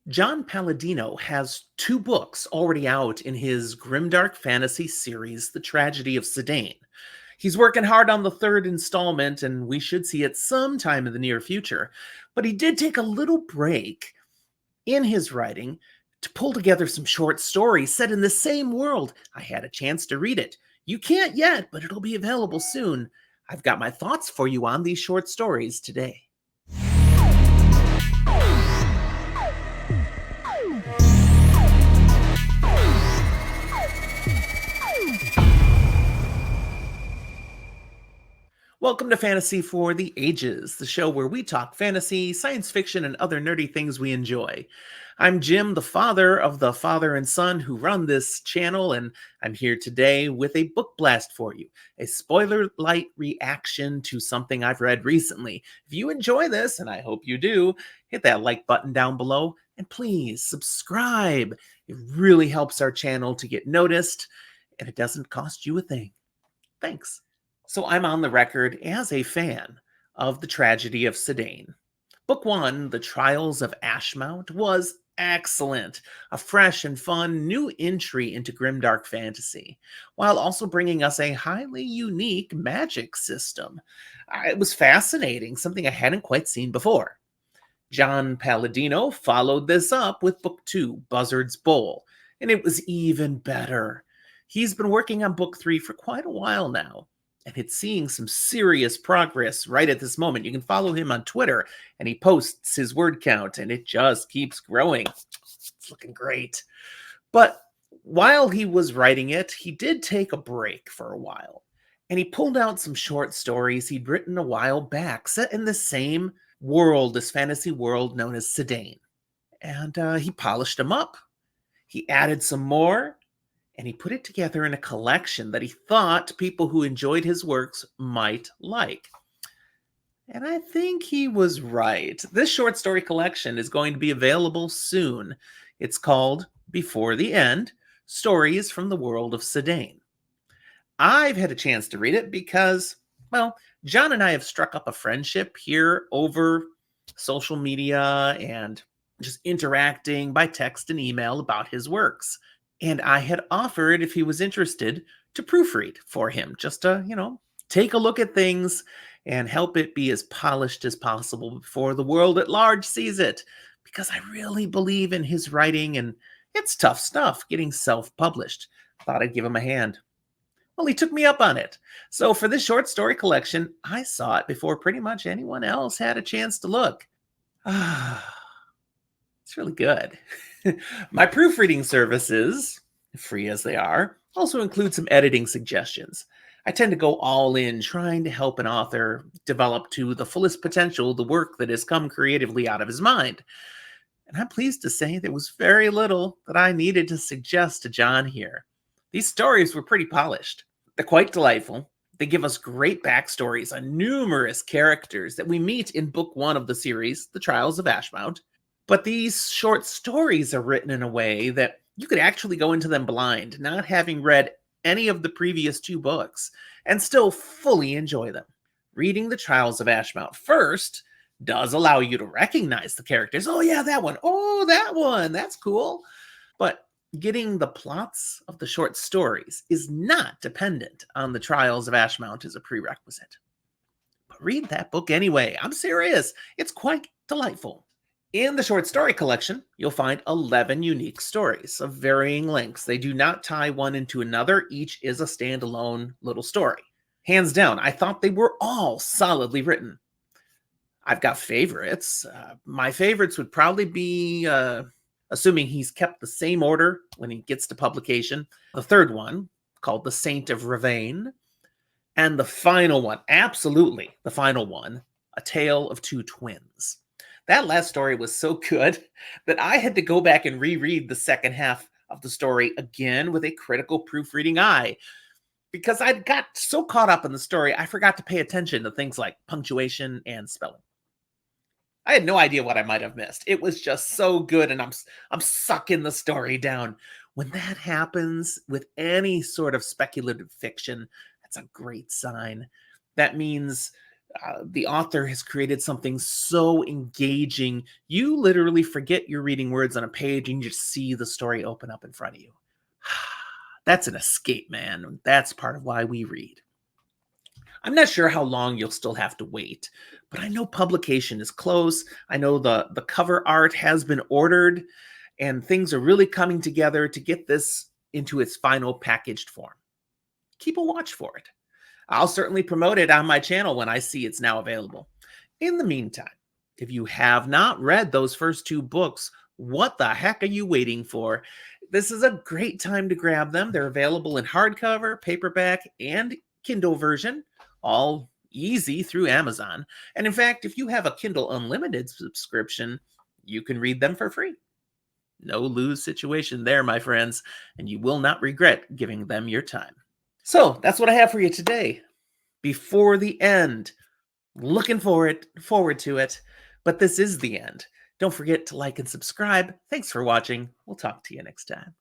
John Palladino has two books already out in his grimdark fantasy series, The Tragedy of Cedain. He's working hard on the third installment, and we should see it sometime in the near future. But he did take a little break in his writing to pull together some short stories set in the same world. I had a chance to read it. You can't yet, but it'll be available soon. I've got my thoughts for you on these short stories today. Welcome to Fantasy for the Ages, the show where we talk fantasy, science fiction, and other nerdy things we enjoy. I'm Jim, the father of the father and son who run this channel, and I'm here today with a book blast for you, a spoiler-lite reaction to something I've read recently. If you enjoy this, and I hope you do, hit that like button down below, and please subscribe. It really helps our channel to get noticed, and it doesn't cost you a thing. Thanks. So I'm on the record as a fan of The Tragedy of Cedain. Book 1, The Trials of Ashmount, was excellent. A fresh and fun new entry into grimdark fantasy, while also bringing us a highly unique magic system. It was fascinating, something I hadn't quite seen before. John Palladino followed this up with Book 2, Buzzard's Bowl, and it was even better. He's been working on Book 3 for quite a while now, and it's seeing some serious progress right at this moment. You can follow him on Twitter, and he posts his word count, and it just keeps growing. It's looking great. But while he was writing it, he did take a break for a while, and he pulled out some short stories he'd written a while back, set in the same world, this fantasy world known as Cedain. And he polished them up. He added some more, and he put it together in a collection that he thought people who enjoyed his works might like. And I think he was right. This short story collection is going to be available soon. It's called Before the End, Stories from the World of Cedain. I've had a chance to read it because, well, John and I have struck up a friendship here over social media and just interacting by text and email about his works. And I had offered, if he was interested, to proofread for him, just to, take a look at things and help it be as polished as possible before the world at large sees it. Because I really believe in his writing, and it's tough stuff getting self-published. Thought I'd give him a hand. Well, he took me up on it. So for this short story collection, I saw it before pretty much anyone else had a chance to look. It's really good. My proofreading services, free as they are, also include some editing suggestions. I tend to go all in trying to help an author develop to the fullest potential the work that has come creatively out of his mind. And I'm pleased to say there was very little that I needed to suggest to John here. These stories were pretty polished. They're quite delightful. They give us great backstories on numerous characters that we meet in Book 1 of the series, The Trials of Ashmount. But these short stories are written in a way that you could actually go into them blind, not having read any of the previous two books, and still fully enjoy them. Reading The Trials of Ashmount first does allow you to recognize the characters. Oh yeah, that one. Oh, that one. That's cool. But getting the plots of the short stories is not dependent on The Trials of Ashmount as a prerequisite. But read that book anyway. I'm serious. It's quite delightful. In the short story collection, you'll find 11 unique stories of varying lengths. They do not tie one into another. Each is a standalone little story. Hands down, I thought they were all solidly written. I've got favorites. My favorites would probably be, assuming he's kept the same order when he gets to publication, the third one, called The Saint of Ravane, and the final one, absolutely the final one, A Tale of Two Twins. That last story was so good that I had to go back and reread the second half of the story again with a critical proofreading eye, because I'd got so caught up in the story, I forgot to pay attention to things like punctuation and spelling. I had no idea what I might have missed. It was just so good, and I'm sucking the story down. When that happens with any sort of speculative fiction, that's a great sign. That means The author has created something so engaging, you literally forget you're reading words on a page and you just see the story open up in front of you. That's an escape, man. That's part of why we read. I'm not sure how long you'll still have to wait, but I know publication is close. I know the cover art has been ordered, and things are really coming together to get this into its final packaged form. Keep a watch for it. I'll certainly promote it on my channel when I see it's now available. In the meantime, if you have not read those first two books, what the heck are you waiting for? This is a great time to grab them. They're available in hardcover, paperback, and Kindle version, all easy through Amazon. And in fact, if you have a Kindle Unlimited subscription, you can read them for free. No lose situation there, my friends, and you will not regret giving them your time. So that's what I have for you today. Before the end. Looking forward to it, but this is the end. Don't forget to like and subscribe. Thanks for watching. We'll talk to you next time.